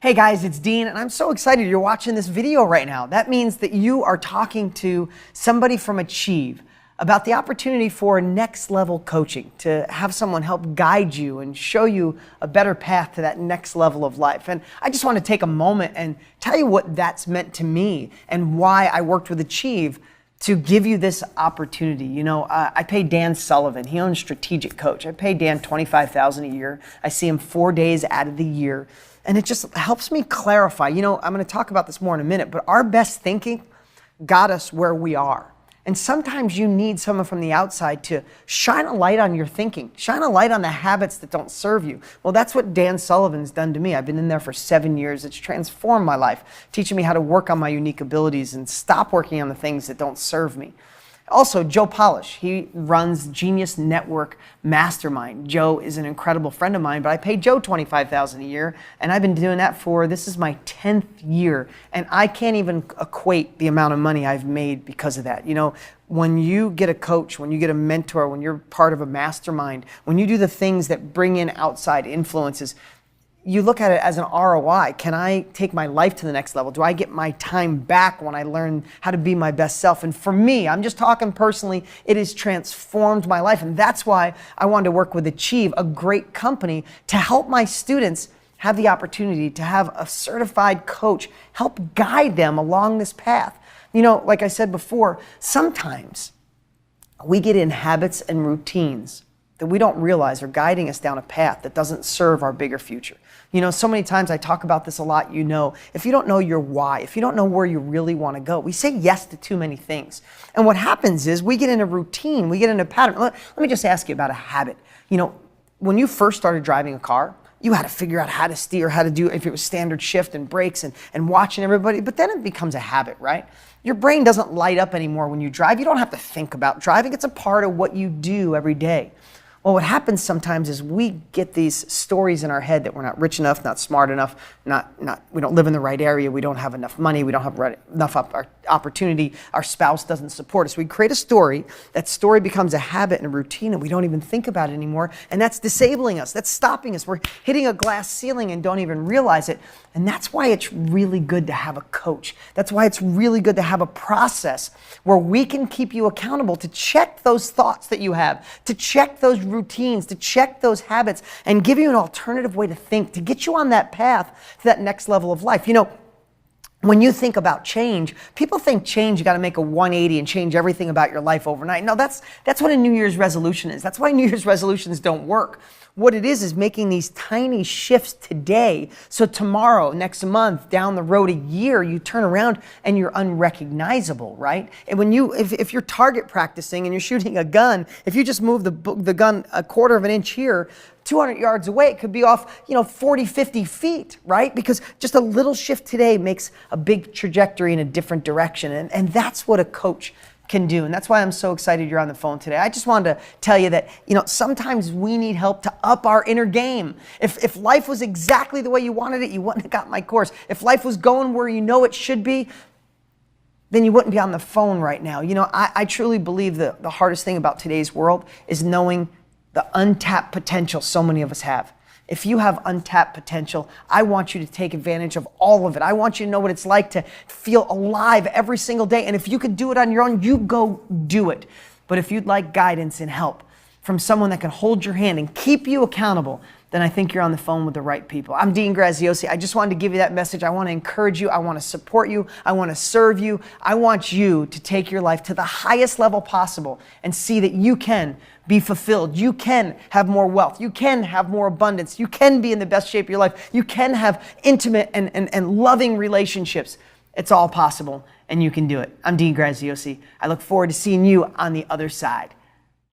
Hey guys, it's Dean, and I'm so excited you're watching this video right now. That means that you are talking to somebody from Achieve about the opportunity for next level coaching, to have someone help guide you and show you a better path to that next level of life. And I just want to take a moment and tell you what that's meant to me and why I worked with Achieve to give you this opportunity. You know, I pay Dan Sullivan. He owns Strategic Coach. I pay Dan $25,000 a year. I see him 4 days out of the year. And it just helps me clarify. You know, I'm going to talk about this more in a minute, but our best thinking got us where we are. And sometimes you need someone from the outside to shine a light on your thinking, shine a light on the habits that don't serve you. Well, that's what Dan Sullivan's done to me. I've been in there for 7 years. It's transformed my life, teaching me how to work on my unique abilities and stop working on the things that don't serve me. Also, Joe Polish, he runs Genius Network Mastermind. Joe is an incredible friend of mine, but I pay Joe $25,000 a year, and I've been doing that this is my 10th year, and I can't even equate the amount of money I've made because of that. You know, when you get a coach, when you get a mentor, when you're part of a mastermind, when you do the things that bring in outside influences, you look at it as an ROI. Can I take my life to the next level? Do I get my time back when I learn how to be my best self? And for me, I'm just talking personally, it has transformed my life. And that's why I wanted to work with Achieve, a great company, to help my students have the opportunity to have a certified coach help guide them along this path. You know, like I said before, sometimes we get in habits and routines that we don't realize are guiding us down a path that doesn't serve our bigger future. You know, so many times I talk about this a lot, you know, if you don't know your why, if you don't know where you really want to go, we say yes to too many things. And what happens is we get in a routine, we get in a pattern. Let me just ask you about a habit. You know, when you first started driving a car, you had to figure out how to steer, how to do, if it was standard shift and brakes and watching everybody, but then it becomes a habit, right? Your brain doesn't light up anymore when you drive. You don't have to think about driving. It's a part of what you do every day. Well, what happens sometimes is we get these stories in our head that we're not rich enough, not smart enough, we don't live in the right area, we don't have enough money, we don't have enough opportunity, our spouse doesn't support us. We create a story, that story becomes a habit and a routine, and we don't even think about it anymore, and that's disabling us, that's stopping us. We're hitting a glass ceiling and don't even realize it, and that's why it's really good to have a coach. That's why it's really good to have a process where we can keep you accountable to check those thoughts that you have, to check those routines, to check those habits, and give you an alternative way to think, to get you on that path to that next level of life. You know, when you think about change, people think change, you got to make a 180 and change everything about your life overnight. No, that's what a New Year's resolution is. That's why New Year's resolutions don't work. What it is making these tiny shifts today, so tomorrow, next month, down the road, a year, you turn around and you're unrecognizable, right? And when if you're target practicing and you're shooting a gun, if you just move the gun a quarter of an inch here, 200 yards away, it could be off, 40, 50 feet, right? Because just a little shift today makes a big trajectory in a different direction. And that's what a coach can do. And that's why I'm so excited you're on the phone today. I just wanted to tell you that, sometimes we need help to up our inner game. If life was exactly the way you wanted it, you wouldn't have got my course. If life was going where you know it should be, then you wouldn't be on the phone right now. I truly believe that the hardest thing about today's world is knowing the untapped potential so many of us have. If you have untapped potential, I want you to take advantage of all of it. I want you to know what it's like to feel alive every single day. And if you could do it on your own, you go do it. But if you'd like guidance and help from someone that can hold your hand and keep you accountable, then I think you're on the phone with the right people. I'm Dean Graziosi. I just wanted to give you that message. I want to encourage you. I want to support you. I want to serve you. I want you to take your life to the highest level possible and see that you can be fulfilled. You can have more wealth. You can have more abundance. You can be in the best shape of your life. You can have intimate and loving relationships. It's all possible, and you can do it. I'm Dean Graziosi. I look forward to seeing you on the other side.